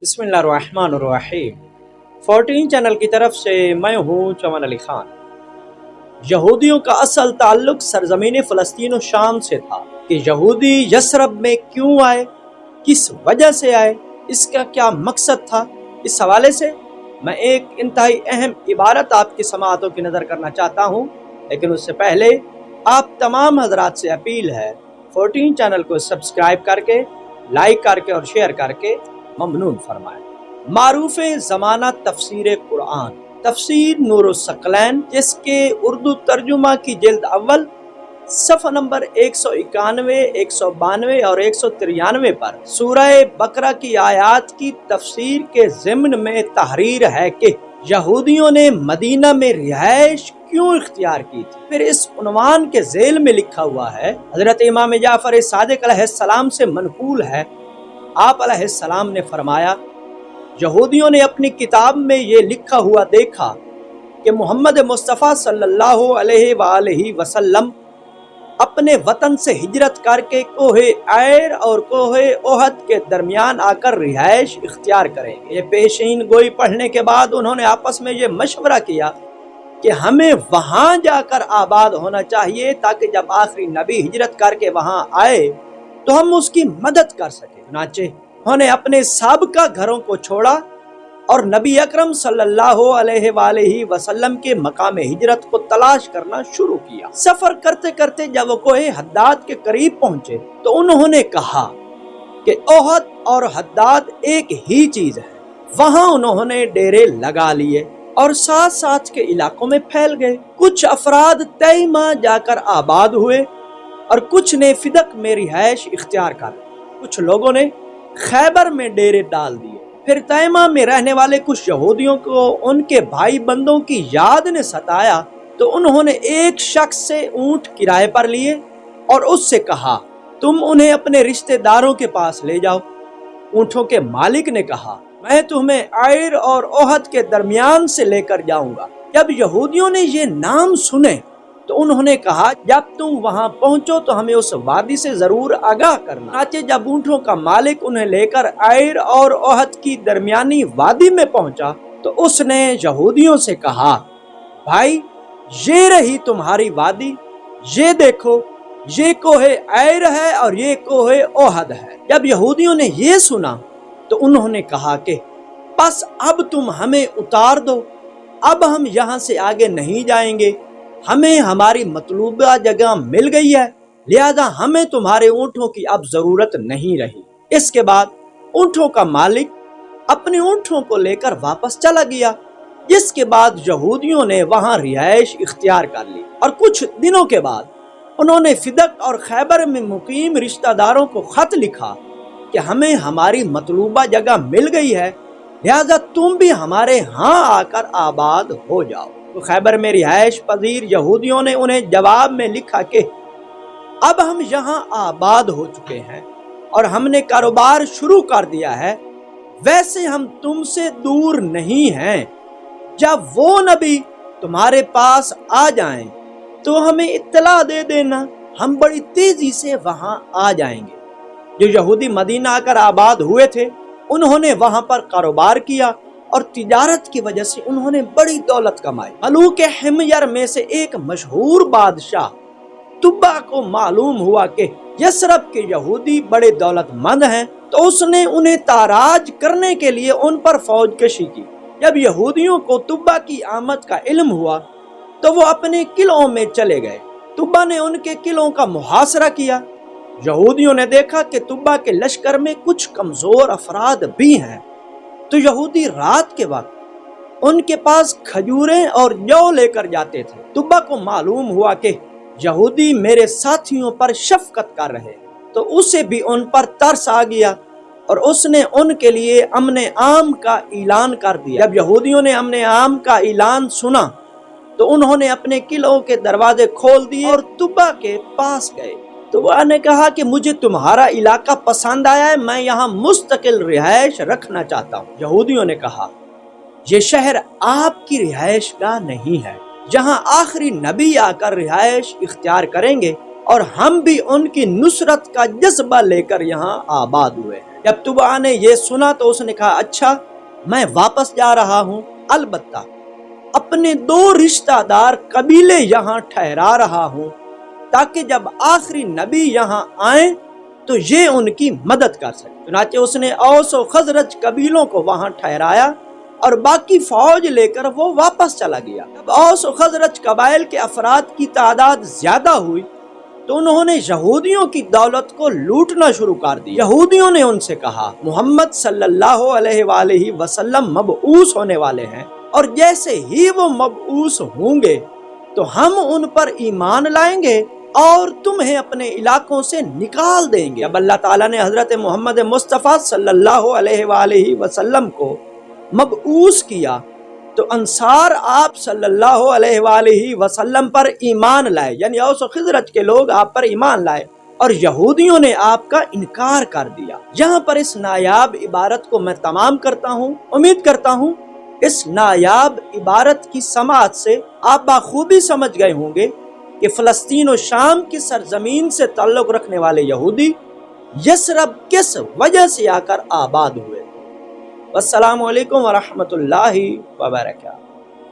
बिस्मिल्लाहिर्रहमानिर्रहीम 14 चैनल की तरफ से मैं हूँ चमन अली खान। यहूदियों का असल ताल्लुक सरजमीन फ़लस्तीन और शाम से था कि यहूदी यसरब में क्यों आए, किस वजह से आए, इसका क्या मकसद था। इस हवाले से मैं एक इंतहाई अहम इबारत आपकी समाअतों की नज़र करना चाहता हूँ, लेकिन उससे पहले आप तमाम हजरात से अपील है 14 चैनल को सब्सक्राइब करके, लाइक करके और शेयर करके ममनून फरमाएं। मारूफ ज़माना तफसीर कुरान तफसीर नूरुस्सक़लैन, जिसके उर्दू तर्जुमा की जिल्द अव्वल सफ़ा नंबर 191, 192 और 193 पर सूरह बकरा की आयात की तफसीर के ज़िम्न में तहरीर है कि यहूदियों ने मदीना में रिहाइश क्यों इख्तियार की थी। फिर इस उन्वान के ज़ेल में लिखा हुआ है, हज़रत इमाम जाफ़र सादिक़ अलैहिस्सलाम से मनक़ूल है, आप अलैहिस्सलाम ने फरमाया, यहूदियों ने अपनी किताब में ये लिखा हुआ देखा कि मोहम्मद मुस्तफ़ा सल्लल्लाहु अलैहि वसल्लम अपने वतन से हिजरत करके कोहे ऐर और कोहे ओहद के दरमियान आकर रिहाइश इख्तियार करेंगे। ये पेशीन गोई पढ़ने के बाद उन्होंने आपस में ये मशवरा किया कि हमें वहाँ जाकर आबाद होना चाहिए, ताकि जब आखिरी नबी हिजरत करके वहाँ आए तो हम उसकी मदद कर सके। चुनांचे उन्होंने अपने साबिका घरों को छोड़ा और नबी अकरम सल्लल्लाहु अलैहि वसल्लम के मकाम हिजरत को तलाश करना शुरू किया। सफर करते करते जब वो कोहे हद्दाद के करीब पहुंचे तो उन्होंने कहा कि ओहद और हद्दाद एक ही चीज है। वहां उन्होंने डेरे लगा लिए और साथ साथ के इलाकों में फैल गए। कुछ अफराद तैमा जाकर आबाद हुए और कुछ ने फिदक में रिहाइश इख्तियार कर ली। कुछ लोगों ने खैबर में डेरे डाल दिए। फिर तैमा में रहने वाले कुछ यहूदियों को उनके भाई बंदों की याद ने सताया तो उन्होंने एक शख्स से ऊंट किराए पर लिए और उससे कहा, तुम उन्हें अपने रिश्तेदारों के पास ले जाओ। ऊंटों के मालिक ने कहा, मैं तुम्हें ऐर और ओहद के दरमियान से लेकर जाऊंगा। जब यहूदियों ने ये नाम सुने तो उन्होंने कहा, जब तुम वहां पहुंचो तो हमें उस वादी से जरूर आगाह करना। चनाचे जब ऊंटों का मालिक उन्हें लेकर ऐर और ओहद की दरमियानी वादी में पहुंचा तो उसने यहूदियों से कहा, भाई ये रही तुम्हारी वादी, ये देखो, ये कोहे ऐर है और ये कोहे ओहद है। जब यहूदियों ने ये सुना तो उन्होंने कहा कि बस अब तुम हमें उतार दो, अब हम यहाँ से आगे नहीं जाएंगे, हमें हमारी मतलूबा जगह मिल गई है, लिहाजा हमें तुम्हारे ऊँटों की अब जरूरत नहीं रही। इसके बाद ऊँटों का मालिक अपने ऊँटों को लेकर वापस चला गया, जिसके बाद यहूदियों ने वहां रिहाइश इख्तियार कर ली और कुछ दिनों के बाद उन्होंने फिदक और खैबर में मुकीम रिश्तेदारों को खत लिखा कि हमें हमारी मतलूबा जगह मिल गई है, लिहाजा तुम भी हमारे यहाँ आकर आबाद हो जाओ। तो खैबर में रिहाइश पजीर यहूदियों ने उन्हें जवाब में लिखा कि अब हम यहाँ आबाद हो चुके हैं और हमने कारोबार शुरू कर दिया है, वैसे हम तुमसे दूर नहीं हैं। जब वो नबी तुम्हारे पास आ जाएं तो हमें इत्तला दे देना, हम बड़ी तेजी से वहां आ जाएंगे। जो यहूदी मदीना आकर आबाद हुए थे उन्होंने वहां पर कारोबार किया और तिजारत की वजह से उन्होंने बड़ी दौलत कमाई। मलूक हिमयर में से एक मशहूर बादशाह तुब्बा को मालूम हुआ कि यसरब के यहूदी बड़े दौलतमंद हैं, तो उसने उन्हें ताराज करने के लिए उन पर फौज कशी की। जब यहूदियों को तुब्बा की आमद का इल्म हुआ तो वो अपने किलों में चले गए। तुब्बा ने उनके किलों का मुहासरा किया। यहूदियों ने देखा कि तुब्बा के लश्कर में कुछ कमजोर अफराद भी हैं, तो यहूदी रात के वक्त उनके पास खजूरें और जौ लेकर जाते थे। तुब्बा को मालूम हुआ कि यहूदी मेरे साथियों पर शफकत कर रहे, तो उसे भी उन पर तरस आ गया और उसने उनके लिए अमने आम का ऐलान कर दिया। जब यहूदियों ने अमने आम का ऐलान सुना तो उन्होंने अपने किलों के दरवाजे खोल दिए और तुब्बा के पास गए। तुब्बा ने कहा कि मुझे तुम्हारा इलाका पसंद आया है, मैं यहाँ मुस्तकिल रिहाइश रखना चाहता हूँ। यहूदियों ने कहा, ये शहर आपकी रिहाइश गाह नहीं है, जहाँ आखिरी नबी आकर रिहाइश इख्तियार करेंगे और हम भी उनकी नुसरत का जज्बा लेकर यहाँ आबाद हुए हैं। جب طبع نے یہ سنا تو اس نے کہا اچھا میں واپس جا رہا ہوں، البتہ اپنے 2 رشتہ دار قبیلے یہاں ٹھہرا رہا ہوں تاکہ جب آخری نبی یہاں آئیں تو یہ ان کی مدد کر سکے۔ چنانچہ اس نے اوس و خزرج قبیلوں کو وہاں ٹھہرایا اور باقی فوج لے کر وہ واپس چلا گیا۔ جب اوس و خزرج قبائل کے افراد کی تعداد زیادہ ہوئی تو انہوں نے یہودیوں کی دولت کو لوٹنا شروع کر دیا۔ یہودیوں نے ان سے کہا محمد صلی اللہ علیہ وآلہ وسلم مبعوث ہونے والے ہیں، اور جیسے ہی وہ مبعوث ہوں گے تو ہم ان پر ایمان لائیں گے اور تمہیں اپنے علاقوں سے نکال دیں گے۔ جب اللہ تعالیٰ نے حضرت محمد مصطفیٰ صلی اللہ علیہ وآلہ وسلم کو مبعوث کیا تو انصار آپ صلی اللہ علیہ وآلہ وسلم پر ایمان لائے، یعنی اوس و خزرج کے لوگ آپ پر ایمان لائے، اور یہودیوں نے آپ کا انکار کر دیا۔ یہاں پر اس نایاب عبارت کو میں تمام کرتا ہوں۔ امید کرتا ہوں اس نایاب عبارت کی سماعت سے آپ بخوبی سمجھ گئے ہوں گے کہ فلسطین و شام کی سرزمین سے تعلق رکھنے والے یہودی یثرب کس وجہ سے آ کر آباد ہوئے۔ والسلام علیکم ورحمۃ اللہ وبرکاتہ۔